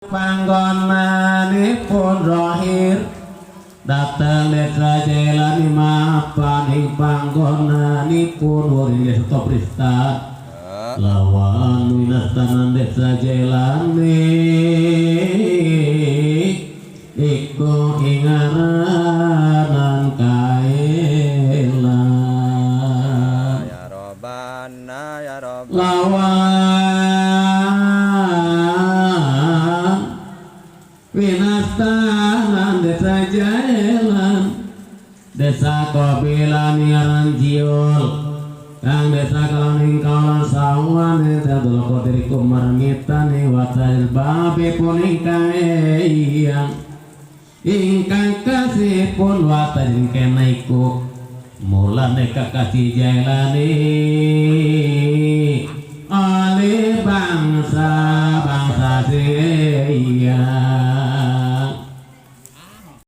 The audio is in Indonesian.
Panggonanipun rohir dateng desa Jailani mapaning panggonanipun wuri desa Pristan lawan winastanan desa Jailani iku ingaranan kaelan ya Robbana ya Robbana lawan winastanan desa Jaelan desa Kobilan ngaran Jiul kang desa Kalaning kawan sawan dadul kodirikum marmitani wasail babi pun ingkang kasih pun watajin kenaiku mulane kakasih Jailani oleh bangsa sia